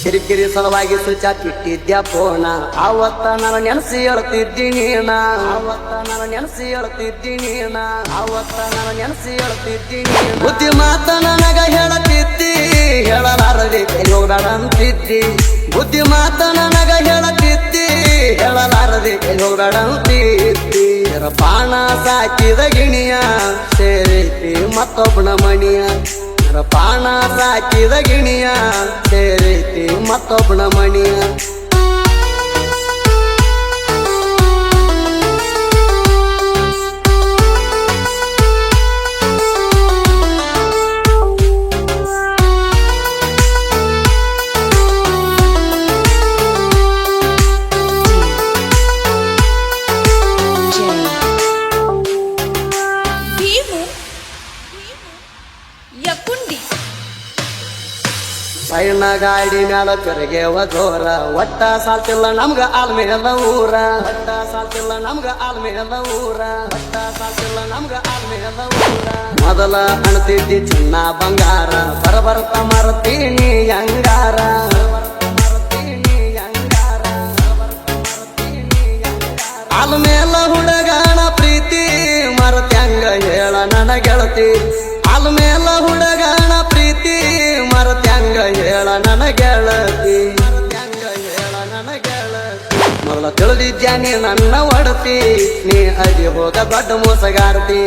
ಕಿರಿಕಿರಿ ಸಲುವಾಗಿ ಸ್ವಿಚ್ ಇಟ್ಟಿದ್ಯಾ ಫೋನ ಅವತ್ತ ನಾನು ನೆನಸಿ ಹೇಳ್ತಿದ್ದೀನಿ ಅವತ್ತ ನಾನು ನೆನಸಿ ಹೇಳ್ತಿದ್ದೀನಿ ಅವತ್ತ ನಾನು ನೆನಸಿ ಹೇಳ್ತಿದ್ದೀನಿ ಬುದ್ಧಿ ಮಾತ ನನಗ ಹೇಳತಿದ್ದಿ ಹೇಳಲಾರದೆ ಹೋಗಬೇಡ ಅಂತಿದ್ದಿ ಬುದ್ಧಿ ಮಾತ ನನಗ ಹೇಳತಿದ್ದಿ ಹೇಳಲಾರದೆ ಹೋಗಬೇಡ ಅಂತಿದ್ದಿ ಪಾಣ ಸಾಕಿದ ಗಿಣಿಯ ಸೇರೈತಿ ಮತ್ತೊಬ್ಬನ ಮಣಿಯ ಪಾಣ ಸಾಕಿದ ಗಿಣಿಯ ಸೇರೈತಿ ಮತ್ತೊಬ್ಬನ ಮಣಿಯ ಸೈನ ಗಾಡಿ ಮ್ಯಾಲ ತಿರುಗೇವ ಜೋರ ಒಟ್ಟ ಸಾಲ್ತಿಲ್ಲ ನಮ್ಗ ಆಲ್ಮೇಲ ಊರ ಒಟ್ಟ ಸಾಲ್ತಿಲ್ಲ ನಮ್ಗ ಆಲ್ಮೇಲ ಊರ ಒಟ್ಟ ಸಾಲ್ತಿಲ್ಲ ನಮ್ಗ ಆಲ್ಮೇಲ ಊರ ಮೊದಲ ಅಣ್ತಿದ್ದಿ ಚಿನ್ನ ಬಂಗಾರ ಬರಬರ್ತ ಮರತೀನಿ ಅಂಗಾರ ಆಲ್ಮೇಲ ಹುಡುಗನ ಪ್ರೀತಿ ಮರತ್ಯಂಗ ಹೇಳ ನನ್ನ ಗೆಳತಿ ಆಲ್ಮೇಲ ಹುಡುಗನ ಪ್ರೀತಿ ಮರತ್ಯಂಗ ಹೇಳ ನನ್ನ ಗೆಳತಿ ಹೇಳ ನನ್ನ ಗೆಳತಿ ಮೊದಲ ತಿಳಿದಿದ್ಯಾ ನೀ ನನ್ನ ಒಡತಿ ನೀ ಅದಿ ಹೋಗ ದೊಡ್ಡ ಮೋಸಗಾರ್ತಿ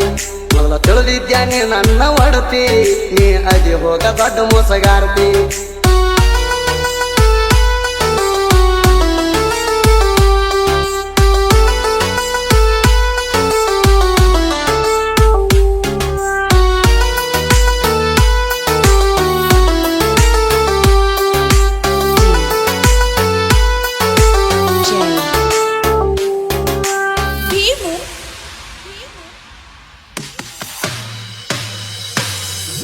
ಮೊದಲ ತಿಳಿದಿದ್ಯಾ ನೀ ನನ್ನ ಒಡತಿ ನೀ ಅದಿ ಹೋಗ ದೊಡ್ಡ ಮೋಸಗಾರ್ತಿ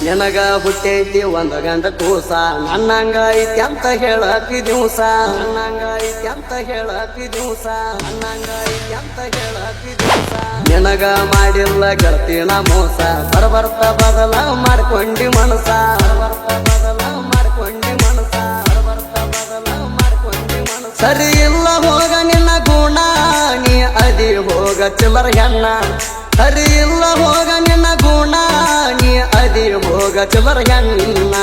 ನನಗ ಹುಟ್ಟೈತಿ ಒಂದ ಗಂಡ ಕೂಸ ನನ್ನಂಗ ಐತಿ ಅಂತ ಹೇಳತಿ ದಿವಸ ನನ್ನಂಗ ಐತಿ ಅಂತ ಹೇಳತಿ ದಿವಸ ನನ್ನಂಗ ಐತಿ ಅಂತ ಹೇಳತಿ ದಿವಸ ನಿನಗ ಮಾಡಿಲ್ಲ ಗೆಳತಿನ ಮೋಸ ಬರಬರ್ತ ಬದಲ ಮಾಡ್ಕೊಂಡಿ ಮನಸ ಬರಬರ್ತ ಬದಲ ಮಾಡ್ಕೊಂಡಿ ಮನಸ ಬರಬರ್ತ ಬದಲ ಮಾಡ್ಕೊಂಡಿ ಮನಸ ಸರಿ ಇಲ್ಲ ಹೋಗ ನಿನ್ನ ಗುಣ ನೀ ಅದಿ ಹೋಗ ಚಿಲ್ಲರ ಹೆಣ್ಣ ಸರಿ ಇಲ್ಲ ಹೋಗ ನಿನ್ನ ಗುಣ ನೀ ಅದಿ ಹೋಗ ಚಿಲ್ಲರ ಹೆಣ್ಣ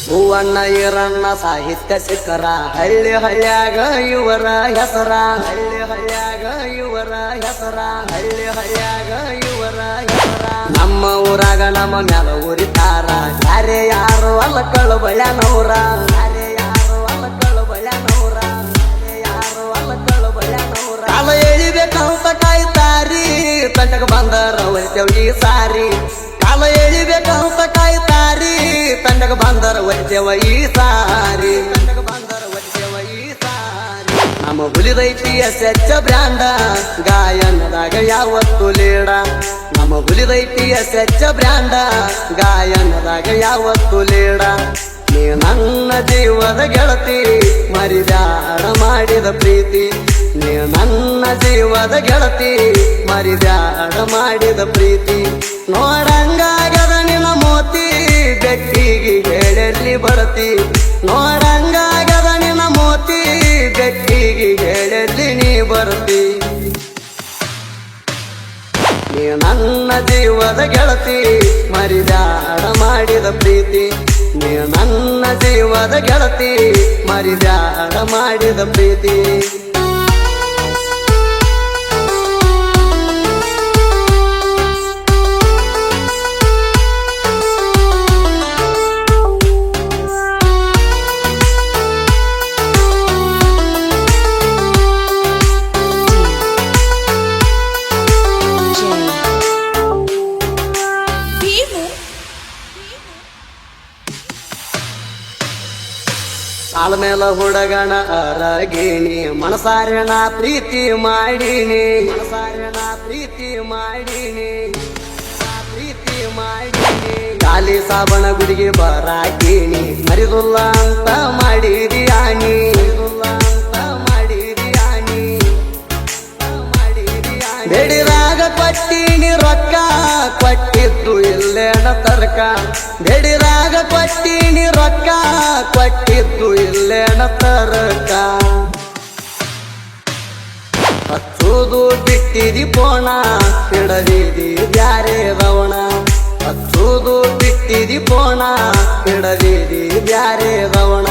ಹೂವಣ್ಣ ಈರಣ್ಣ ಸಾಹಿತ್ಯ ಶಿಖರ ಹಳ್ಳಿ ಹಳ್ಳ್ಯಾಗ ಇವರ ಹೆಸರ ಹಳ್ಳಿ ಹಳ್ಳ್ಯಾಗ ಇವರ ಹೆಸರ ಹಳ್ಳಿ ಹಳ್ಳ್ಯಾಗ ಇವರ ಹೆಸರ ನಮ್ಮ ಊರಾಗ ನಮ್ಮ ಮ್ಯಾಲ ಉರಿತಾರ ಯಾರೇ ಯಾರು ಅಲ್ಲ ಕಳು ಬಳ್ಯಾನವ್ರ ಯಾರೇ ಯಾರು ಅಲ್ಲ ಕಳು ಬಳ್ಯಾನವ್ರ ಯಾರು ಅಲ್ಲ ಕಳು ಬಳ್ಯಾನವ್ರ ಕಾಲ ಎಳಿಬೇಕಂತ ಕಾಯ್ತಾರಿ ತಂಟಕ ಬಂದರ ಒಯ್ತೇವ್ ಈ ಸಾರಿ ಕಾಲ ಎಳಿಬೇಕಂತ ಕಾಯ್ತಾರಿ ತಂಡಗ ಬಂದರ ಒಯ್ತೇವ ಈ ಸಾರಿ ತಂಡಗ ಬಂದರ ಒಯ್ತೇವ ಈ ಸಾರಿ ನಮ್ಮ ಹುಲಿದೈತಿ ಎಸ್ಎಚ್ ಬ್ರ್ಯಾಂಡ ಗಾಯನದಾಗ ಯಾವತ್ತು ಲೀಡ ನಮ್ಮ ಹುಲಿದೈತಿ ಎಸ್ಎಚ್ ಬ್ರ್ಯಾಂಡ ಗಾಯನದಾಗ ಯಾವತ್ತು ಲೀಡ ನೀ ನನ್ನ ಜೀವದ ಗೆಳತಿ ಮರಿಬ್ಯಾಡ ಮಾಡಿದ ಪ್ರೀತಿ ನೀ ನನ್ನ ಜೀವದ ಗೆಳತಿ ಮರಿಬ್ಯಾಡ ಮಾಡಿದ ಪ್ರೀತಿ ನೋಡಂಗಾಗದ ನಿನ್ನ ಮೋತಿ ಬೆಟ್ಟಿಗೆ ಹೇಳಲ್ಲಿ ಬರತಿ ನೋಡಂಗಾಗದ ನಿನ್ನ ಮೋತಿ ಬೆಟ್ಟಿಗೆ ಹೇಳಲ್ಲಿ ನೀ ಬರತಿ ನೀ ನನ್ನ ಜೀವದ ಗೆಳತಿ ಮರಿಬ್ಯಾಡ ಮಾಡಿದ ಪ್ರೀತಿ ನೀ ನನ್ನ ಜೀವದ ಗೆಳತಿ ಮರಿಬ್ಯಾಡ ಮಾಡಿದ ಪ್ರೀತಿ ಆಲ್ಮೇಲ ಹುಡುಗನ ಅರಗಿಣಿ ಮನಸಾರಣ ಪ್ರೀತಿ ಮಾಡಿನಿ ಮನಸಾರಣ ಪ್ರೀತಿ ಮಾಡಿನಿ ಪ್ರೀತಿ ಮಾಡಿನಿ ಕಾಲಿ ಸಾಬಣ ಗುಡಿಗೆ ಬರಾಕಿನಿ ಮರಿದುಲ್ಲ ಅಂತ ಮಾಡಿದಿ ಆನಿ ಅಂತ ಮಾಡಿದಿ ಆನಿ ಬೇಡಿದಾಗ ಕೊಟ್ಟಿನಿ ರೊಕ್ಕ ಕೊಟ್ಟಿದ್ದು ಇಲ್ಲೇನ ತರ್ಕ ಬೇಡಿದಾಗ ಕೊಟ್ಟಿನಿ ರೊಕ್ಕ ಕೊಟ್ಟಿದ್ದು ಇಲ್ಲೇನ ತರ್ಕ ಹಚ್ಚುದು ಬಿಟ್ಟಿದಿ ಪೋಣ ಹಿಡದಿದಿ ಬ್ಯಾರೆ ರವಣ ಹಚ್ಚುದು ಬಿಟ್ಟಿದಿ ಪೋಣ ಹಿಡದಿದಿ ಬ್ಯಾರೆ ರವಣ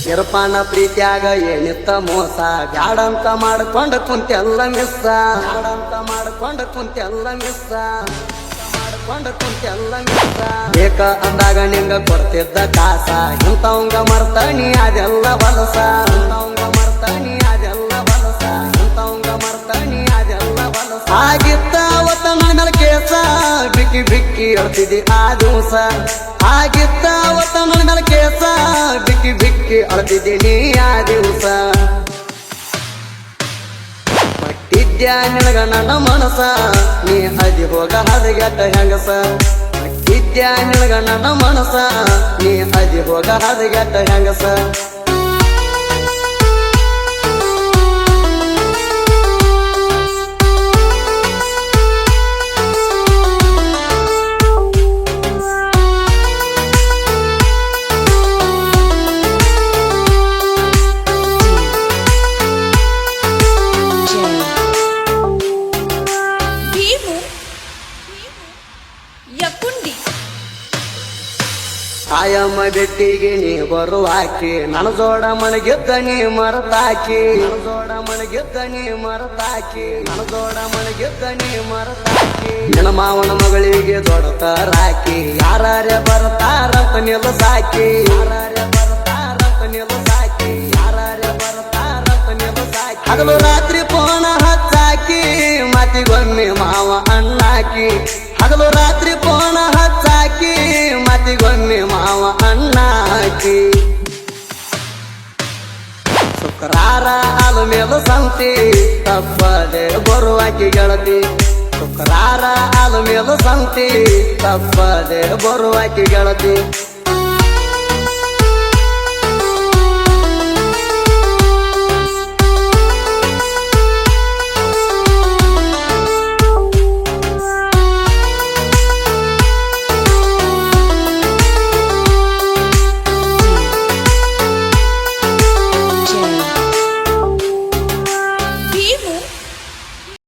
ಇರ್ಪಾನ ಪ್ರೀತ್ಯಾಗ ಏನಿತ್ತ ಮೋಸ ಬ್ಯಾಡಂತ ಮಾಡ್ಕೊಂಡ ಕುಂತೆಲ್ಲ ಮಿಸ್ಸ ಬ್ಯಾಡಂತ ಮಾಡ್ಕೊಂಡ ಕುಂತೆಲ್ಲ ಮಿಸ್ಸ ಮಾಡ್ಕೊಂಡ ಕುಂತೆಲ್ಲ ಮಿಸ್ಸ ಬೇಕ ಅಂದಾಗ ನಿಂಗ ಕೊಡ್ತಿದ್ದ ಕಾಸ ಇಂಥವಂಗ ಮರ್ತನಿ ಅದೆಲ್ಲ ಬಲಸ ಇಂಥವಂಗ ಮರ್ತನಿ ಅದೆಲ್ಲ ಬಲಸ ಇಂಥವಂಗ ಮರ್ತನಿ ಅದೆಲ್ಲ ಬಲಸ ಆಗಿತ್ತ ಅವತ್ತ ನನ್ನ ಕೇಸ ಬಿಕ್ಕಿ ಬಿಕ್ಕಿ ಅಳ್ತಿದ್ದಿ ಆ ದಿವಸ ಆಗಿತ್ತ ಅವತ್ತ ನನ್ನ ಕೇಸ ಬಿಕ್ಕಿ ಬಿಕ್ಕಿ ಅಳ್ತಿದ್ದೀನಿ ಆ ದಿವಸ ಪಟ್ಟಿದ್ಯ ನಿನಗ ನನ್ನ ಮನಸ ನೀ ಅದಿ ಹೋಗ ಹದಗೆಟ್ಟ ಹೆಂಗಸ ಪಟ್ಟಿದ್ಯ ನಿನಗ ನನ್ನ ಮನಸ ನೀ ಅದಿ ಹೋಗ ಹದಗೆಟ್ಟ ಹೆಂಗಸ ಆಯಮ್ಮ ಬೆಟ್ಟಿಗೆ ನೀ ಬರುವಾಕಿ ನನ್ನ ಜೋಡ ಮಣಗಿದ್ದ ನೀ ಮರತಾಕಿ ನನ್ನ ಜೋಡ ಮಣಗಿದ್ದ ನೀ ಮರತಾಕಿ ನನ್ನ ಜೋಡ ಮಣಗಿದ್ದ ನೀ ಮರತಾಕಿ ನಿನ್ನ ಮಾವನ ಮಗಳಿಗೆ ದೊಡ್ಡತರಾಕಿ ಯಾರೇ ಬರ್ತಾರಂತ ನಿಲ್ಲಸಾಕಿ ಯಾರೇ ಬರ್ತಾರಂತ ನಿಲ್ಲಸಾಕಿ ಯಾರೇ ಬರ್ತಾರಂತ ನಿಲ್ಲಸಾಕಿ ಹಗಲು ರಾತ್ರಿ ಪೋಣ ಹಚ್ಚಾಕಿ ಮಾತಿಗೊಮ್ಮೆ ಮಾವ ಅಣ್ಣಾಕಿ ಹಗಲು ರಾತ್ರಿ ಪೋಣ ಹಚ್ಚಾಕಿ ಮಾತಿಗೊಮ್ಮೆ ಮಾವ ಅಣ್ಣಾಕಿ ಶುಕ್ರಾರ ಅಲ ಮೇಲು ಸಂತಿ ತಪ್ಪದೆ ಬರುವಾಕಿ ಗೆಳತಿ ಶುಕ್ರಾರ ಅಲ ಮೇಲು ಸಂತಿ ತಪ್ಪದೆ ಬರುವಾಕಿ ಗೆಳತಿ